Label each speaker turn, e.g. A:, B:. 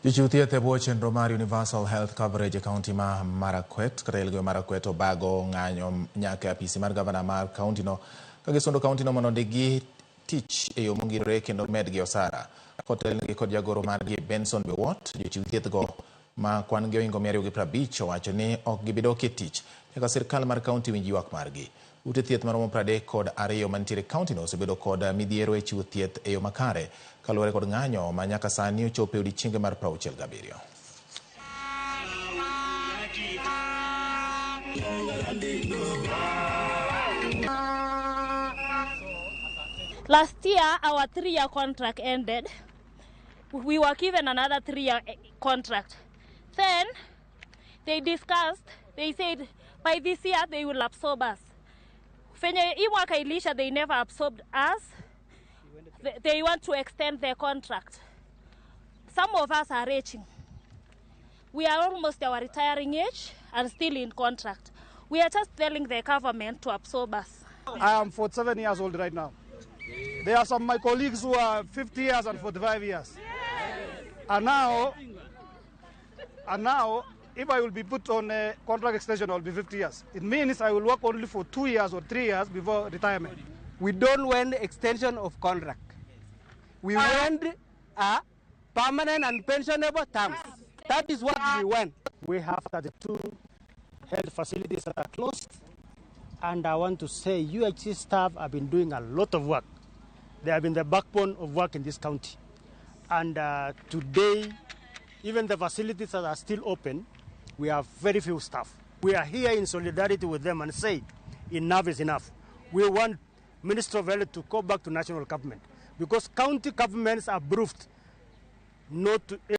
A: Jochiw thieth e bwo chenro mar Universal Health Coverage e kaunti ma Marakwet kata Elgeyo Marakwet obago ng'anyo nyaka apisi mar gavana mar kauntino ka gisundo kauntino mondo ondikgi tich e yo mongirore kendo medgi osara. Kotelnegi kod jagoro margi Benson Bewot, jochiw thiethgo ma kwan gi ohingo 250 owacho ni ok gibidok e tich nyaka sirkal mar kaunti winj ywak margi. Ute thieth maromo 32 mantiere kauntino osebedo kod midhiero e chiwo thieth e yo makare kaluwore kod ng'anyo ma nyaka sani ochopo e odiechienge mar 67.
B: Last year, our 3-year contract ended. We were given another 3-year contract. Then, they discussed, they said, by this year, they will absorb us. Fenye iwaka ilisha, they never absorbed us. They want to extend their contract. Some of us are reaching. We are almost our retiring age and still in contract. We are just telling the government to absorb us.
C: I am 47 years old right now. There are some of my colleagues who are 50 years and 45 years. And now, if I will be put on a contract extension, I will be 50 years. It means I will work only for 2 years or 3 years before retirement.
D: We don't want extension of contract. We want a permanent and pensionable terms. That is what we want.
E: We have 32 health facilities that are closed. And I want to say UHC staff have been doing a lot of work. They have been the backbone of work in this county. And today, even the facilities that are still open, we have very few staff. We are here in solidarity with them and say enough is enough. We want Minister of Health to go back to national government because county governments are approved not to